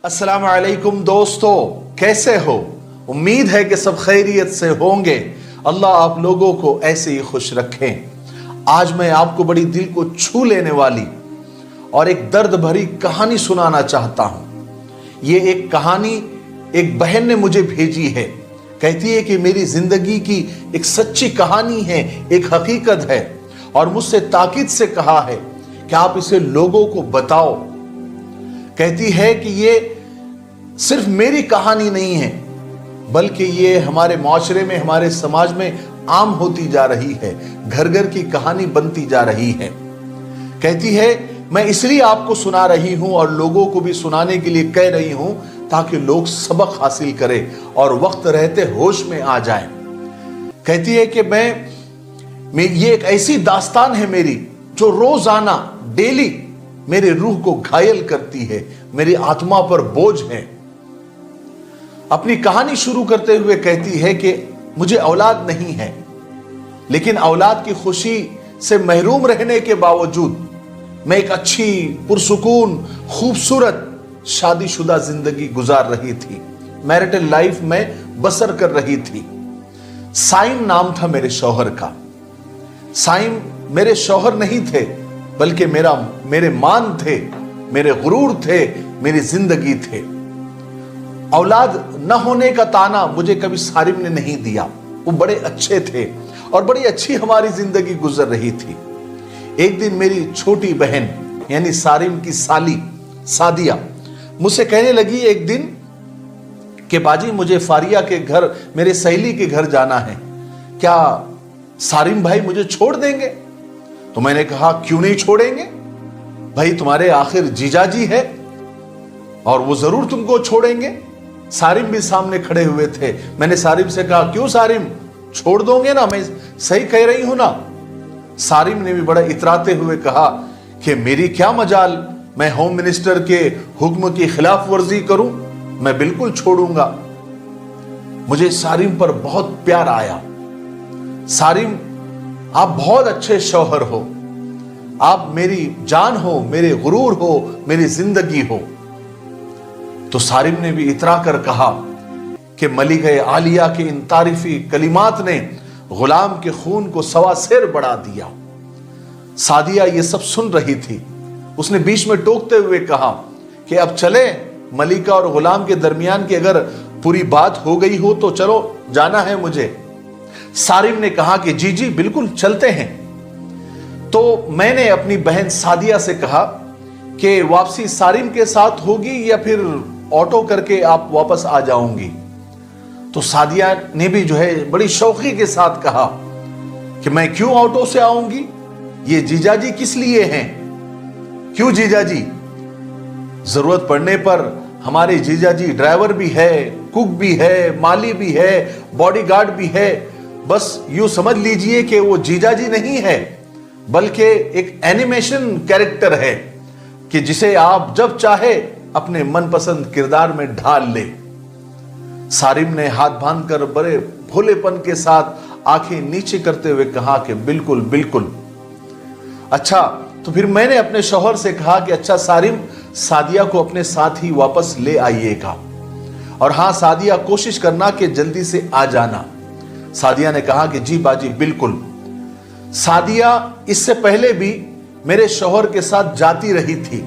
अस्सलाम वालेकुम दोस्तों, कैसे हो? उम्मीद है कि सब खैरियत से होंगे। अल्लाह आप लोगों को ऐसे ही खुश रखें। आज मैं आपको बड़ी दिल को छू लेने वाली और एक दर्द भरी कहानी सुनाना चाहता हूं। ये एक कहानी एक बहन ने मुझे भेजी है। कहती है कि मेरी जिंदगी की एक सच्ची कहानी है, एक हकीकत है, और मुझसे ताकीद से कहा है कि आप इसे लोगों को बताओ। कहती है कि ये सिर्फ मेरी कहानी नहीं है, बल्कि ये हमारे माशरे में, हमारे समाज में आम होती जा रही है, घर घर की कहानी बनती जा रही है। कहती है मैं इसलिए आपको सुना रही हूं और लोगों को भी सुनाने के लिए कह रही हूं ताकि लोग सबक हासिल करें और वक्त रहते होश में आ जाएं। कहती है कि मैं ये एक ऐसी दास्तान है मेरी जो रोजाना डेली मेरे रूह को घायल करती है, मेरी आत्मा पर बोझ है। अपनी कहानी शुरू करते हुए कहती है कि मुझे औलाद नहीं है, लेकिन औलाद की खुशी से महरूम रहने के बावजूद मैं एक अच्छी, पुरसुकून, खूबसूरत शादीशुदा जिंदगी गुजार रही थी। मैरिटल लाइफ में बसर कर रही थी। साइम नाम था मेरे शौहर का। साइम मेरे शौहर नहीं थे, बल्कि मेरे मान थे, मेरे गुरूर थे, मेरी जिंदगी थे। औलाद न होने का ताना मुझे कभी सारिम ने नहीं दिया। वो बड़े अच्छे थे और बड़ी अच्छी हमारी जिंदगी गुजर रही थी। एक दिन मेरी छोटी बहन यानी सारिम की साली सादिया मुझसे कहने लगी एक दिन कि बाजी मुझे फारिया के घर, मेरे सहेली के घर जाना है, क्या सारिम भाई मुझे छोड़ देंगे? तो मैंने कहा क्यों नहीं छोड़ेंगे भाई, तुम्हारे आखिर जीजाजी है और वो जरूर तुमको छोड़ेंगे। सारिम भी सामने खड़े हुए थे। मैंने सारिम से कहा क्यों सारिम, छोड़ दोगे ना? मैं सही कह रही हूं ना? सारिम ने भी बड़ा इतराते हुए कहा कि मेरी क्या मजाल, मैं होम मिनिस्टर के हुक्म की खिलाफ वर्जी करूं? मैं बिल्कुल छोड़ूंगा। मुझे सारिम पर बहुत प्यार आया। सारिम, आप बहुत अच्छे शौहर हो, आप मेरी जान हो, मेरे गुरूर हो, मेरी जिंदगी हो। तो सारिम ने भी इतरा कर कहा कि मलिक आलिया के इन तारीफी कलिमात ने गुलाम के खून को सवा सेर बढ़ा दिया। सादिया ये सब सुन रही थी। उसने बीच में टोकते हुए कहा कि अब चले, मलिका और गुलाम के दरमियान की अगर पूरी बात हो गई हो तो चलो, जाना है मुझे। सारिम ने कहा कि जी जी बिल्कुल चलते हैं। तो मैंने अपनी बहन सादिया से कहा कि वापसी सारिम के साथ होगी या फिर ऑटो करके आप वापस आ जाओगी? तो सादिया ने भी जो है बड़ी शौकी के साथ कहा कि मैं क्यों ऑटो से आऊंगी, ये जीजाजी किस लिए हैं? क्यों जीजाजी? जरूरत पड़ने पर हमारे जीजाजी ड्राइवर भी है, कुक भी है, माली भी है, बॉडीगार्ड भी है। बस यूं समझ लीजिए कि वो जीजाजी नहीं है, बल्कि एक एनिमेशन कैरेक्टर है कि जिसे आप जब चाहे अपने मनपसंद किरदार में ढाल ले। सारिम ने हाथ बांधकर बड़े भोलेपन के साथ आंखें नीचे करते हुए कहा कि बिल्कुल बिल्कुल। अच्छा, तो फिर मैंने अपने शौहर से कहा कि अच्छा सारिम, सादिया को अपने साथ ही वापस ले आइएगा, और हां सादिया कोशिश करना कि जल्दी से आ जाना। सादिया ने कहा कि जी बाजी बिल्कुल। सादिया इससे पहले भी मेरे शौहर के साथ जाती रही थी।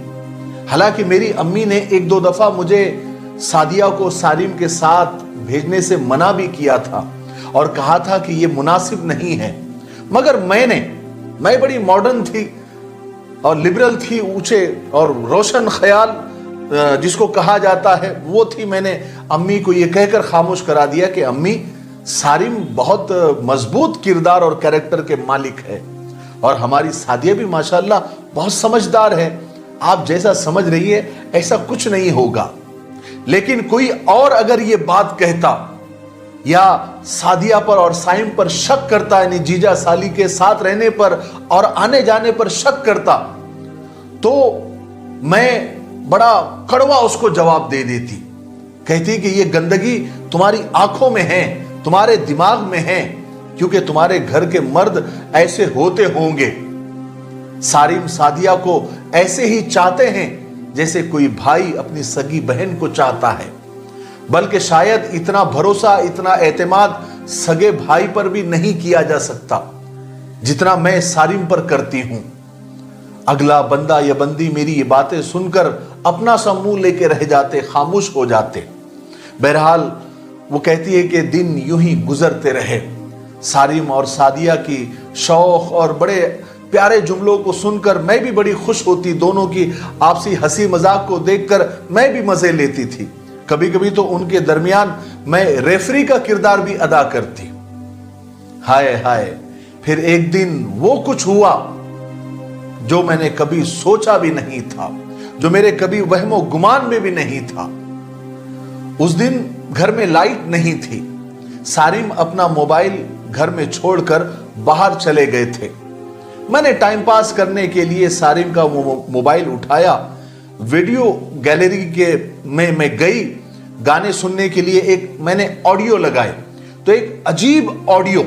हालांकि मेरी अम्मी ने एक दो दफा मुझे सादिया को सारिम के साथ भेजने से मना भी किया था और कहा था कि यह मुनासिब नहीं है, मगर मैं बड़ी मॉडर्न थी और लिबरल थी, ऊंचे और रोशन ख्याल जिसको कहा जाता है वो थी। मैंने अम्मी को यह कहकर खामोश करा दिया कि अम्मी, सारिम बहुत मजबूत किरदार और कैरेक्टर के मालिक है और हमारी सादिया भी माशाल्लाह बहुत समझदार है। आप जैसा समझ रही है ऐसा कुछ नहीं होगा। लेकिन कोई और अगर ये बात कहता या सादिया पर और साइम पर शक करता, यानी जीजा साली के साथ रहने पर और आने जाने पर शक करता, तो मैं बड़ा कड़वा उसको जवाब दे देती। कहती कि ये गंदगी तुम्हारी आंखों में है, तुम्हारे दिमाग में है, क्योंकि तुम्हारे घर के मर्द ऐसे होते होंगे। सारिम सादिया को ऐसे ही चाहते हैं जैसे कोई भाई अपनी सगी बहन को चाहता है, बल्कि शायद इतना भरोसा, इतना एतमाद सगे भाई पर भी नहीं किया जा सकता जितना मैं सारिम पर करती हूं। अगला बंदा या बंदी मेरी ये बातें सुनकर अपना सा मुंह लेके रह जाते, खामोश हो जाते। बहरहाल वो कहती है कि दिन यूं ही गुजरते रहे। सारिम और सादिया की शौक और बड़े प्यारे जुमलों को सुनकर मैं भी बड़ी खुश होती। दोनों की आपसी हंसी मजाक को देखकर मैं भी मजे लेती थी। कभी कभी तो उनके दरमियान मैं रेफरी का किरदार भी अदा करती। हाय हाय, फिर एक दिन वो कुछ हुआ जो मैंने कभी सोचा भी नहीं था, जो मेरे कभी वहमो गुमान में भी नहीं था। उस दिन घर में लाइट नहीं थी। सारिम अपना मोबाइल घर में छोड़कर बाहर चले गए थे। मैंने टाइम पास करने के लिए सारिम का मोबाइल उठाया, वीडियो गैलरी के में मैं गई गाने सुनने के लिए। एक मैंने ऑडियो लगाए तो एक अजीब ऑडियो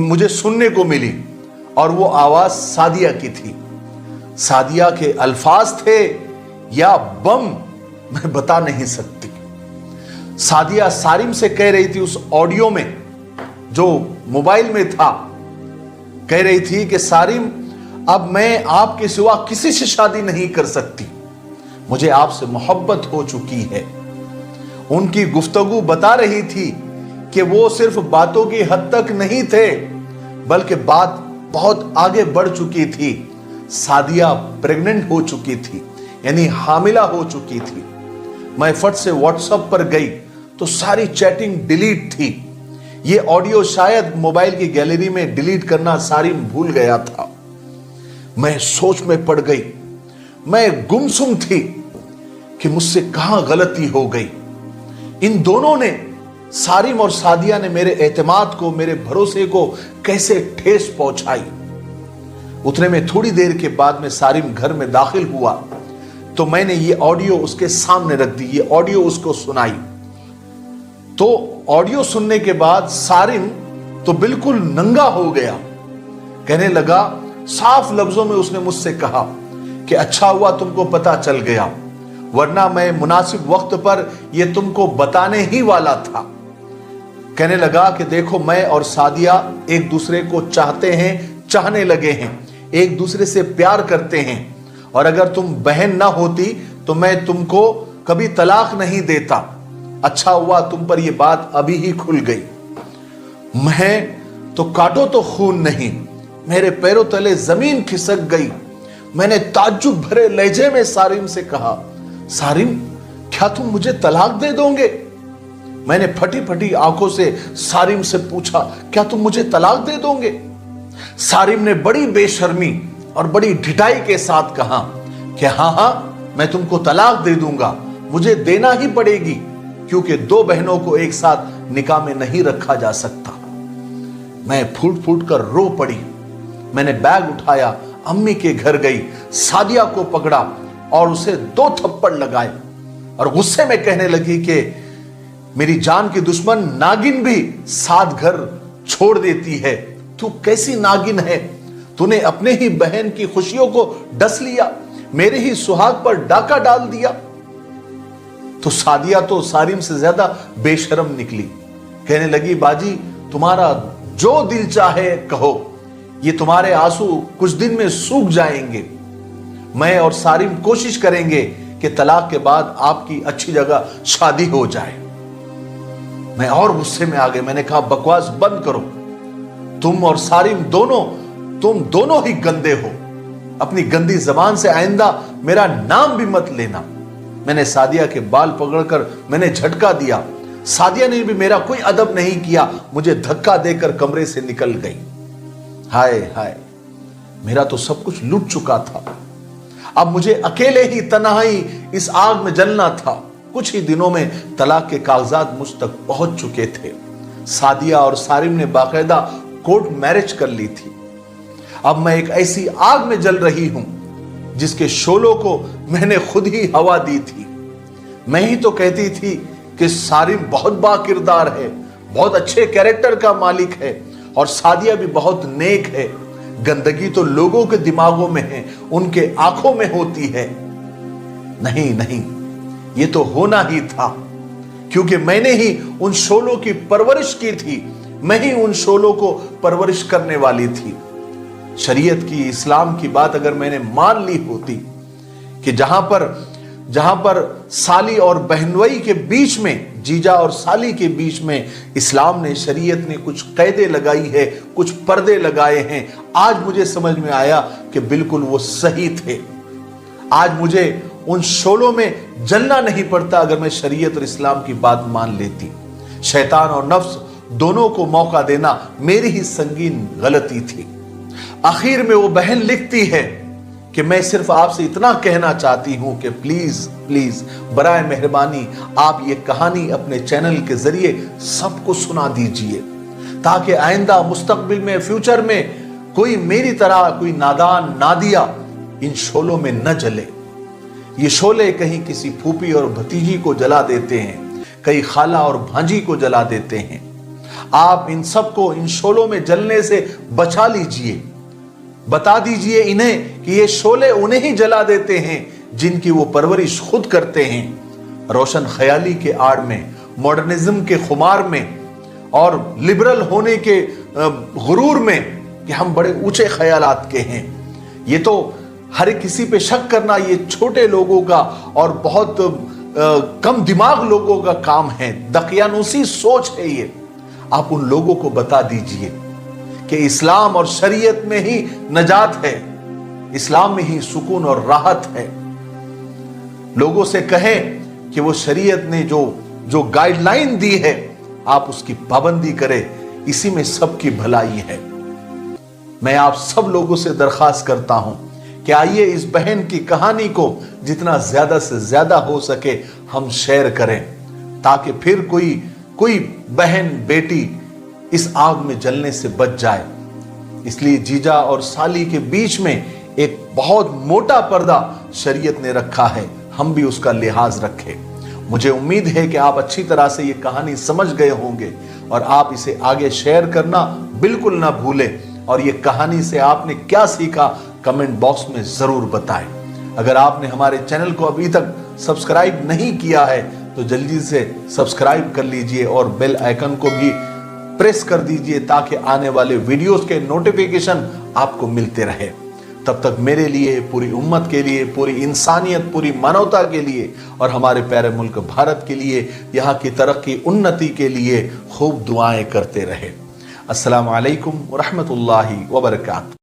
मुझे सुनने को मिली और वो आवाज सादिया की थी। सादिया के अल्फाज थे या बम, मैं बता नहीं सकती। सादिया सारिम से कह रही थी उस ऑडियो में जो मोबाइल में था, कह रही थी कि सारिम, अब मैं आपके सिवा किसी से शादी नहीं कर सकती, मुझे आपसे मोहब्बत हो चुकी है। उनकी गुफ्तगू बता रही थी कि वो सिर्फ बातों की हद तक नहीं थे, बल्कि बात बहुत आगे बढ़ चुकी थी। सादिया प्रेग्नेंट हो चुकी थी, यानी हामिला हो चुकी थी। मैं फट से व्हाट्सएप पर गई तो सारी चैटिंग डिलीट थी। ये ऑडियो शायद मोबाइल की गैलरी में डिलीट करना सारिम भूल गया था। मैं सोच में पड़ गई। मैं गुमसुम थी कि मुझसे कहां गलती हो गई। इन दोनों ने, सारिम और सादिया ने, मेरे एतमाद को, मेरे भरोसे को कैसे ठेस पहुंचाई। उतने में थोड़ी देर के बाद में सारिम घर में दाखिल हुआ तो मैंने ये ऑडियो उसके सामने रख दी, ये ऑडियो उसको सुनाई। तो ऑडियो सुनने के बाद सारिम तो बिल्कुल नंगा हो गया। कहने लगा, साफ लफ्जों में उसने मुझसे कहा कि अच्छा हुआ तुमको पता चल गया, वरना मैं मुनासिब वक्त पर यह तुमको बताने ही वाला था। कहने लगा कि देखो, मैं और सादिया एक दूसरे को चाहते हैं, चाहने लगे हैं, एक दूसरे से प्यार करते हैं, और अगर तुम बहन ना होती तो मैं तुमको कभी तलाक नहीं देता। अच्छा हुआ तुम पर यह बात अभी ही खुल गई। मैं तो काटो तो खून नहीं, मेरे पैरों तले जमीन खिसक गई। मैंने ताज्जुब भरे लहजे में सारिम से कहा, सारिम, क्या तुम मुझे तलाक दे दोगे? मैंने फटी फटी आंखों से सारिम से पूछा, क्या तुम मुझे तलाक दे दोगे? सारिम ने बड़ी बेशर्मी और बड़ी ढिठाई के साथ कहा कि हाँ हाँ, मैं तुमको तलाक दे दूंगा, मुझे देना ही पड़ेगी, क्योंकि दो बहनों को एक साथ निकाह में नहीं रखा जा सकता। मैं फूट फूट कर रो पड़ी। मैंने बैग उठाया, अम्मी के घर गई, सादिया को पकड़ा और उसे 2 थप्पड़ लगाए और गुस्से में कहने लगी कि मेरी जान की दुश्मन नागिन भी साथ घर छोड़ देती है। तू कैसी नागिन है? तूने अपने ही बहन की खुशियों को डस लिया, मेरे ही सुहाग पर डाका डाल दिया। तो सादिया तो सारिम से ज्यादा बेशर्म निकली। कहने लगी, बाजी, तुम्हारा जो दिल चाहे कहो, ये तुम्हारे आंसू कुछ दिन में सूख जाएंगे। मैं और सारिम कोशिश करेंगे कि तलाक के बाद आपकी अच्छी जगह शादी हो जाए। मैं और गुस्से में आ गई। मैंने कहा, बकवास बंद करो, तुम और सारिम तुम दोनों ही गंदे हो। अपनी गंदी जबान से आइंदा मेरा नाम भी मत लेना। मैंने सादिया के बाल पकड़कर मैंने झटका दिया। सादिया ने भी मेरा कोई अदब नहीं किया, मुझे धक्का देकर कमरे से निकल गई। हाय हाय, मेरा तो सब कुछ लूट चुका था। अब मुझे अकेले ही तन्हाई इस आग में जलना था। कुछ ही दिनों में तलाक के कागजात मुझ तक पहुंच चुके थे। सादिया और सारिम ने बाकायदा कोर्ट मैरिज कर ली थी। अब मैं एक ऐसी आग में जल रही हूं जिसके शोलों को मैंने खुद ही हवा दी थी। मैं ही तो कहती थी कि सारिम बहुत बाकिरदार है, बहुत अच्छे कैरेक्टर का मालिक है, और सादिया भी बहुत नेक है। गंदगी तो लोगों के दिमागों में है, उनके आंखों में होती है। नहीं नहीं, ये तो होना ही था, क्योंकि मैंने ही उन शोलों की परवरिश की थी, मैं ही उन शोलों को परवरिश करने वाली थी। शरीयत की, इस्लाम की बात अगर मैंने मान ली होती कि जहां पर साली और बहनोई के बीच में, जीजा और साली के बीच में इस्लाम ने, शरीयत ने कुछ कैदे लगाई है, कुछ पर्दे लगाए हैं, आज मुझे समझ में आया कि बिल्कुल वो सही थे। आज मुझे उन शोलों में जलना नहीं पड़ता अगर मैं शरीयत और इस्लाम की बात मान लेती। शैतान और नफ्स दोनों को मौका देना मेरी ही संगीन गलती थी। आखिर में वो बहन लिखती है कि मैं सिर्फ आपसे इतना कहना चाहती हूं कि प्लीज प्लीज बराए मेहरबानी आप ये कहानी अपने चैनल के जरिए सबको सुना दीजिए, ताकि आइंदा मुस्तकबिल में, फ्यूचर में कोई मेरी तरह कोई नादान नादिया इन शोलों में न जले। ये शोले कहीं किसी फूफी और भतीजी को जला देते हैं, कहीं खाला और भांजी को जला देते हैं। आप इन सबको इन शोलों में जलने से बचा लीजिए। बता दीजिए इन्हें कि ये शोले उन्हें ही जला देते हैं जिनकी वो परवरिश खुद करते हैं, रोशन ख्याली के आड़ में, मॉडर्निज्म के खुमार में और लिबरल होने के गुरूर में कि हम बड़े ऊंचे ख्यालात के हैं। ये तो हर किसी पे शक करना ये छोटे लोगों का और बहुत कम दिमाग लोगों का काम है, दकियानूसी सोच है ये। आप उन लोगों को बता दीजिए कि इस्लाम और शरीयत में ही नजात है, इस्लाम में ही सुकून और राहत है। लोगों से कहें कि वो शरीयत ने जो गाइडलाइन दी है आप उसकी पाबंदी करें, इसी में सबकी भलाई है। मैं आप सब लोगों से दरखास्त करता हूं कि आइए इस बहन की कहानी को जितना ज्यादा से ज्यादा हो सके हम शेयर करें, ताकि फिर कोई बहन बेटी इस आग में जलने से बच जाए। इसलिए जीजा और साली के बीच में एक बहुत मोटा पर्दा शरीयत ने रखा है, हम भी उसका लिहाज रखें। मुझे उम्मीद है कि आप अच्छी तरह से ये कहानी समझ गए होंगे और आप इसे आगे शेयर करना बिल्कुल ना भूलें। और ये कहानी से आपने क्या सीखा कमेंट बॉक्स में जरूर बताएं। अगर आपने हमारे चैनल को अभी तक सब्सक्राइब नहीं किया है तो जल्दी से सब्सक्राइब कर लीजिए और बेल आइकन को भी प्रेस कर दीजिए, ताकि आने वाले वीडियोस के नोटिफिकेशन आपको मिलते रहे। तब तक मेरे लिए, पूरी उम्मत के लिए, पूरी इंसानियत, पूरी मानवता के लिए और हमारे प्यारे मुल्क भारत के लिए, यहाँ की तरक्की उन्नति के लिए खूब दुआएं करते रहे। अस्सलामु अलैकुम व रहमतुल्लाहि व बरकातहू।